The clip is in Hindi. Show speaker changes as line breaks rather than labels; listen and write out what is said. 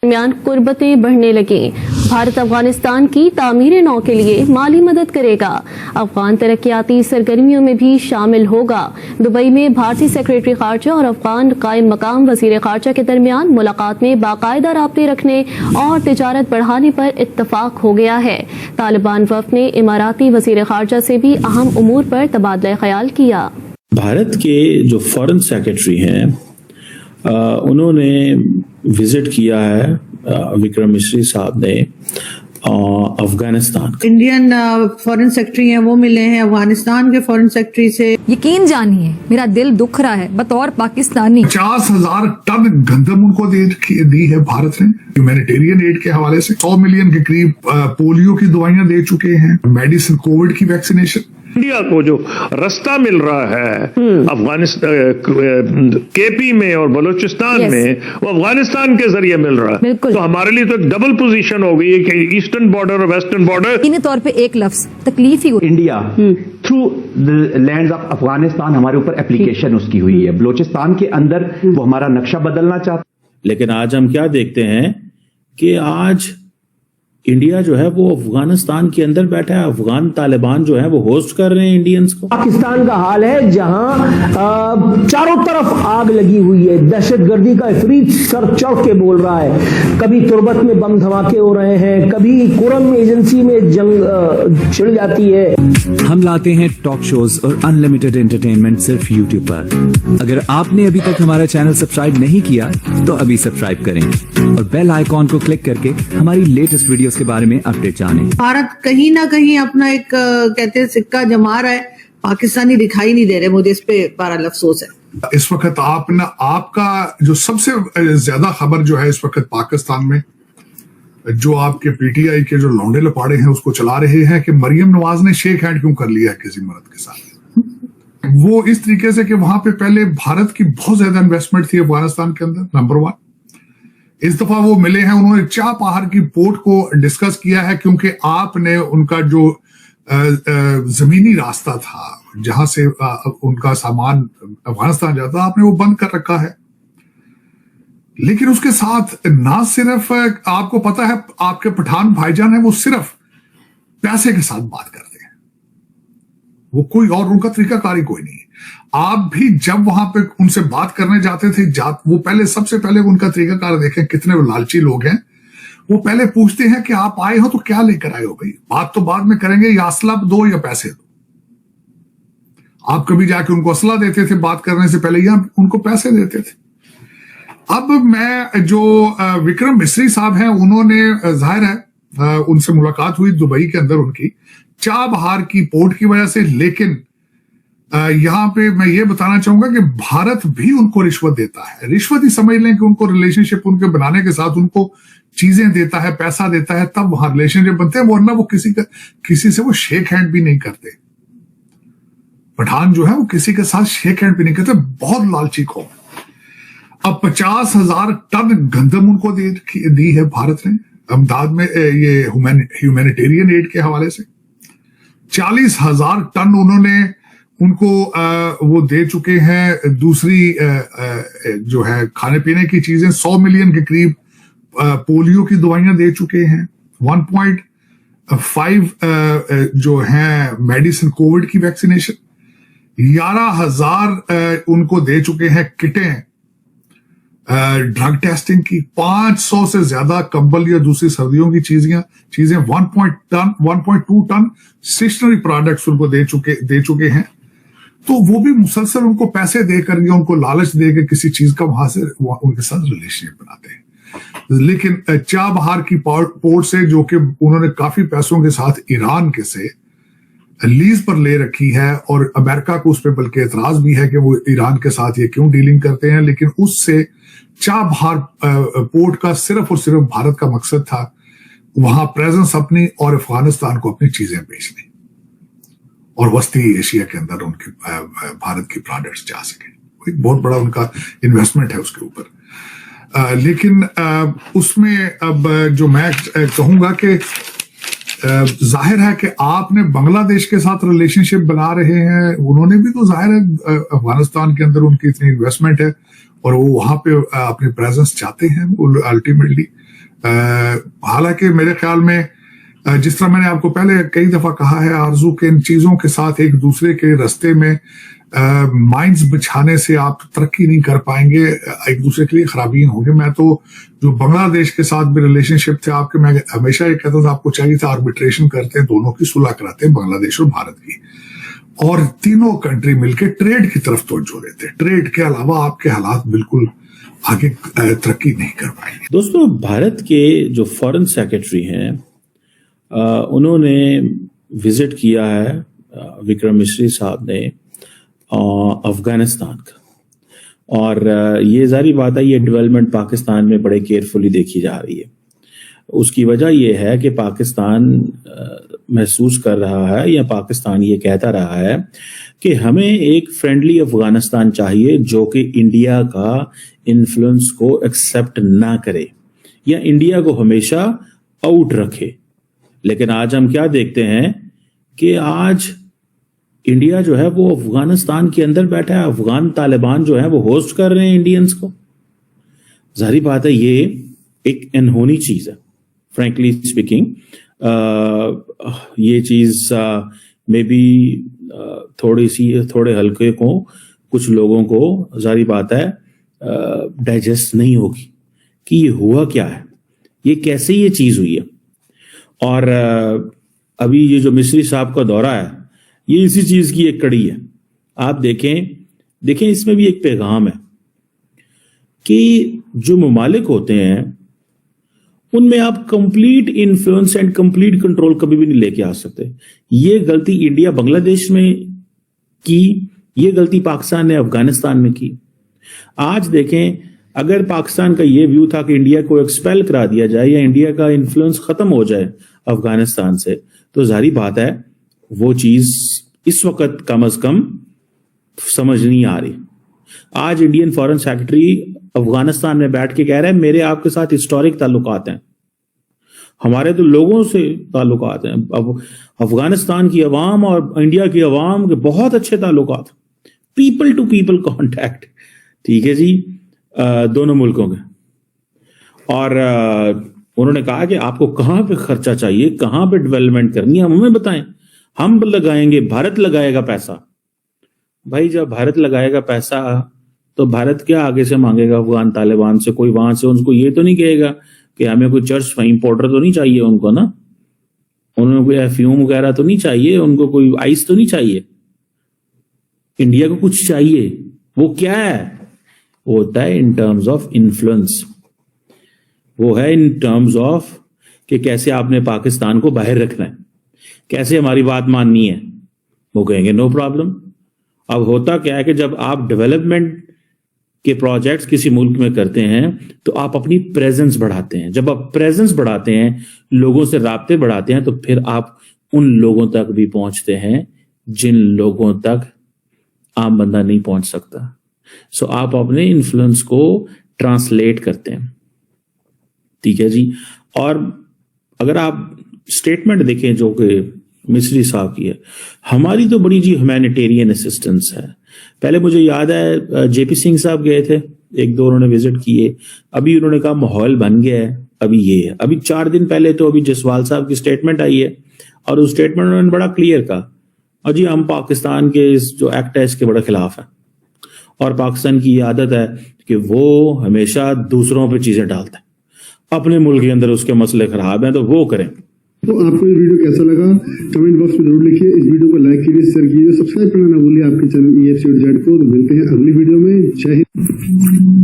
दरमियान कुर्बतें बढ़ने लगी। भारत अफगानिस्तान की तामीर नौ के लिए माली मदद करेगा। अफगान तरक्याती सरगर्मियों में भी शामिल होगा। दुबई में भारतीय सेक्रेटरी खारजा और अफगान कायम मकाम वजीर खारजा के दरमियान मुलाकात में बाकायदा राब्ते रखने और तिजारत बढ़ाने पर इत्तफाक हो गया है। तालिबान वफ़द ने इमाराती वजीर खारजा से भी अहम उमूर पर तबादला ख्याल किया।
भारत के जो फॉरेन सेक्रेटरी हैं उन्होंने विजिट किया है विक्रम मिश्री साहब ने अफगानिस्तान।
इंडियन फॉरेन सेक्रेटरी हैं वो मिले हैं अफगानिस्तान के फॉरेन सेक्रेटरी से।
यकीन जानिए मेरा दिल दुख रहा है बतौर पाकिस्तानी।
50,000 टन गंदम उनको दी है भारत ने ह्यूमैनिटेरियन एड के हवाले से। 100 मिलियन के करीब पोलियो की दवाइयां दे चुके हैं, मेडिसिन कोविड की वैक्सीनेशन।
इंडिया को जो रास्ता मिल रहा है अफगानिस्तान केपी में और बलूचिस्तान में, वो अफगानिस्तान के जरिए मिल रहा है। तो हमारे लिए तो एक डबल पोजीशन हो गई है कि ईस्टर्न बॉर्डर और वेस्टर्न बॉर्डर।
इन तौर पे एक लफ्ज तकलीफ ही
India through the lands of Afghanistan हमारे ऊपर एप्लीकेशन उसकी हुई है। बलूचिस्तान के अंदर वो हमारा नक्शा बदलना चाहता।
लेकिन आज हम क्या देखते हैं कि आज इंडिया जो है वो अफगानिस्तान के अंदर बैठा है। अफगान तालिबान जो है वो होस्ट कर रहे हैं इंडियंस को।
पाकिस्तान का हाल है जहां चारों तरफ आग लगी हुई है। दहशतगर्दी का इफरीत सर चढ़ के बोल रहा है। कभी तुर्बत में बम धमाके हो रहे हैं, कभी कुरम एजेंसी में जंग छिड़ जाती है।
हम लाते हैं टॉक शोज और अनलिमिटेड एंटरटेनमेंट सिर्फ यूट्यूब पर। अगर आपने अभी तक हमारा चैनल सब्सक्राइब नहीं किया तो अभी सब्सक्राइब करें और बेल आइकॉन को क्लिक करके हमारी लेटेस्ट वीडियोस के बारे में अपडेट जानें।
भारत कहीं ना कहीं अपना एक कहते हैं सिक्का जमा रहा है। पाकिस्तानी दिखाई नहीं दे रहे। मुझे इस पे बड़ा अफसोस है।
इस वक्त आपका जो सबसे ज्यादा खबर जो है इस वक्त पाकिस्तान में, जो आपके पीटीआई के जो लौंडे लपाड़े हैं उसको चला रहे हैं कि मरियम नवाज ने शेक हैंड क्यों कर लिया है किसी मर्द के साथ। वो इस तरीके से कि वहां पे पहले भारत की बहुत ज्यादा इन्वेस्टमेंट थी अफगानिस्तान के अंदर, नंबर 1। इस दफा वो मिले हैं, उन्होंने चाबहार की पोर्ट को डिस्कस किया है क्योंकि आपने उनका जो जमीनी रास्ता था जहां से उनका सामान अफगानिस्तान जाता, आपने वो बंद कर रखा है। लेकिन उसके साथ ना सिर्फ आपको पता है आपके पठान भाईजान है वो सिर्फ पैसे के साथ बात करते हैं, वो कोई और उनका तरीकाकारी कोई नहीं है। आप भी जब वहां पे उनसे बात करने जाते थे वो पहले सबसे पहले उनका तरीकाकार देखें कितने वो लालची लोग हैं। वो पहले पूछते हैं कि आप आए हो तो क्या लेकर आए हो भाई। बात तो बाद में करेंगे, या असला दो या पैसे दो। आप कभी जाके उनको असला देते थे बात करने से पहले या उनको पैसे देते थे। अब मैं जो विक्रम मिश्री साहब हैं उन्होंने जाहिर है उनसे मुलाकात हुई दुबई के अंदर उनकी चाबहार की पोर्ट की वजह से। लेकिन यहां पे मैं ये बताना चाहूंगा कि भारत भी उनको रिश्वत देता है। रिश्वत ही समझ लें कि उनको रिलेशनशिप उनके बनाने के साथ उनको चीजें देता है, पैसा देता है, तब वहां रिलेशनशिप बनते हैं। वरना वो किसी से वो शेक हैंड भी नहीं करते। पठान जो है वो किसी के साथ शेक हैंड भी नहीं करते, बहुत लालची कौम। अब 50,000 टन गंदम उनको दी है भारत ने अमदाद में, ये ह्यूमैनिटेरियन एड के हवाले से। 40,000 टन उन्होंने उनको वो दे चुके हैं। दूसरी जो है खाने पीने की चीजें 100 मिलियन के करीब पोलियो की दवाइयां दे चुके हैं। 1.5 जो है मेडिसिन कोविड की वैक्सीनेशन। 11,000 उनको दे चुके हैं किटें ड्रग टेस्टिंग की। 500 से ज्यादा कंबल या दूसरी सर्दियों की चीजें 1.2 टन स्टेशनरी प्रोडक्ट्स उनको दे चुके हैं। तो वो भी मुसलसल उनको पैसे देकर या उनको लालच देकर किसी चीज का वहां से उनके साथ रिलेशनशिप बनाते हैं। लेकिन चाबहार की पोर्ट से, जो कि उन्होंने काफी पैसों के साथ ईरान के से लीज पर ले रखी है, और अमेरिका को उस पर बल्कि एतराज भी है कि वो ईरान के साथ ये क्यों डीलिंग करते हैं। लेकिन उससे चाबहार पोर्ट का सिर्फ और सिर्फ भारत का मकसद था वहां प्रेजेंस अपनी और अफगानिस्तान को अपनी चीजें बेचनी और वस्ती एशिया के अंदर उनकी भारत की प्रोडक्ट्स जा सके। एक बहुत बड़ा उनका इन्वेस्टमेंट है उसके ऊपर। लेकिन उसमें अब जो मैं कहूंगा कि जाहिर है कि आपने बांग्लादेश के साथ रिलेशनशिप बना रहे हैं। उन्होंने भी तो जाहिर है अफगानिस्तान के अंदर उनकी इतनी इन्वेस्टमेंट है, और वो वहां पे अपनी प्रेजेंस चाहते हैं अल्टीमेटली। हालांकि मेरे ख्याल में जिस तरह मैंने आपको पहले कई दफा कहा है, आरजू के इन चीजों के साथ एक दूसरे के रास्ते में माइंड्स बिछाने से आप तरक्की नहीं कर पाएंगे, एक दूसरे के लिए खराबी होंगे। मैं तो जो बांग्लादेश के साथ भी रिलेशनशिप थे आपके, मैं हमेशा ये कहता था आपको चाहिए था आर्बिट्रेशन करते हैं, दोनों की सुलह कराते हैं, बांग्लादेश और भारत की, और तीनों कंट्री मिलकर ट्रेड की तरफ तवज्जो देते। ट्रेड के अलावा आपके हालात बिल्कुल आगे तरक्की नहीं कर पाएंगे।
दोस्तों, भारत के जो फॉरेन सेक्रेटरी हैं उन्होंने विजिट किया है, विक्रम मिश्री साहब ने, अफगानिस्तान का, और ये जारी बात है ये डेवलपमेंट पाकिस्तान में बड़े केयरफुली देखी जा रही है। उसकी वजह यह है कि पाकिस्तान महसूस कर रहा है, या पाकिस्तान ये कहता रहा है कि हमें एक फ्रेंडली अफगानिस्तान चाहिए जो कि इंडिया का इन्फ्लुएंस को एक्सेप्ट ना करे या इंडिया को हमेशा आउट रखे। लेकिन आज हम क्या देखते हैं कि आज इंडिया जो है वो अफगानिस्तान के अंदर बैठा है, अफगान तालिबान जो है वो होस्ट कर रहे हैं इंडियंस को। जाहिर बात है ये एक अनहोनी चीज है, फ्रैंकली स्पीकिंग। ये चीज मे बी थोड़े हल्के को, कुछ लोगों को जाहिर बात है डाइजेस्ट नहीं होगी कि ये हुआ क्या है, ये कैसे ये चीज हुई है। और अभी ये जो मिस्री साहब का दौरा है ये इसी चीज की एक कड़ी है। आप देखें इसमें भी एक पैगाम है कि जो ममालिक होते हैं उनमें आप complete influence and complete control कभी भी नहीं लेके आ सकते। ये गलती इंडिया बांग्लादेश में की, ये गलती पाकिस्तान ने अफगानिस्तान में की। आज देखें, अगर पाकिस्तान का ये व्यू था कि इंडिया को एक्सपेल करा दिया जाए या इंडिया का इन्फ्लुएंस खत्म हो जाए अफगानिस्तान से, तो जाहिर बात है वो चीज इस वक्त कम अज कम समझ नहीं आ रही। आज इंडियन फॉरेन सेक्रेटरी अफगानिस्तान में बैठ के कह रहे हैं मेरे आपके साथ हिस्टोरिक ताल्लुकात हैं, हमारे तो लोगों से ताल्लुकात हैं। अब अफगानिस्तान की अवाम और इंडिया की अवाम के बहुत अच्छे ताल्लुकात, पीपल टू पीपल कॉन्टैक्ट, ठीक है जी, दोनों मुल्कों के। और उन्होंने कहा कि आपको कहां पे खर्चा चाहिए, कहां पे डेवलपमेंट करनी है, हमें बताएं, हम लगाएंगे, भारत लगाएगा पैसा। भाई जब भारत लगाएगा पैसा तो भारत क्या आगे से मांगेगा अफगान तालिबान से? कोई वहां से उनको ये तो नहीं कहेगा कि हमें कोई चर्च इंपोर्टर तो नहीं चाहिए उनको ना, उन्होंने कोई एफ्यूम वगैरह तो नहीं चाहिए, उनको कोई आइस तो नहीं चाहिए। इंडिया को कुछ चाहिए, वो क्या है? वो होता है इन टर्म्स ऑफ इन्फ्लुएंस, वो है इन टर्म्स ऑफ कि कैसे आपने पाकिस्तान को बाहर रखना है, कैसे हमारी बात माननी है। वो कहेंगे नो प्रॉब्लम। अब होता क्या है कि जब आप डेवलपमेंट के प्रोजेक्ट्स किसी मुल्क में करते हैं तो आप अपनी प्रेजेंस बढ़ाते हैं। जब आप प्रेजेंस बढ़ाते हैं, लोगों से राब्ते बढ़ाते हैं, तो फिर आप उन लोगों तक भी पहुंचते हैं जिन लोगों तक आम बंदा नहीं पहुंच सकता। सो आप अपने इन्फ्लुएंस को ट्रांसलेट करते हैं, ठीक है जी। और अगर आप स्टेटमेंट देखें जो कि मिस्री साहब की है, हमारी तो बड़ी जी ह्यूमैनिटेरियन असिस्टेंस है। पहले मुझे याद है जेपी सिंह साहब गए थे, एक दो उन्होंने विजिट किए, अभी उन्होंने कहा माहौल बन गया है, अभी ये है। अभी 4 दिन पहले तो अभी जसवाल साहब की स्टेटमेंट आई है और उस स्टेटमेंट में उन्होंने बड़ा क्लियर कहा, और जी हम पाकिस्तान के इस जो एक्ट है इसके बड़े खिलाफ है, और पाकिस्तान की ये आदत है कि वो हमेशा दूसरों पे चीजें डालता है, अपने मुल्क के अंदर उसके मसले खराब हैं तो वो करें।
तो आपको ये वीडियो कैसा लगा कमेंट बॉक्स में जरूर लिखिए। इस वीडियो को लाइक कीजिए, शेयर कीजिए, सब्सक्राइब करना ना भूलिए आपके चैनल EFC को। तो मिलते हैं अगली वीडियो में। जय हिंद।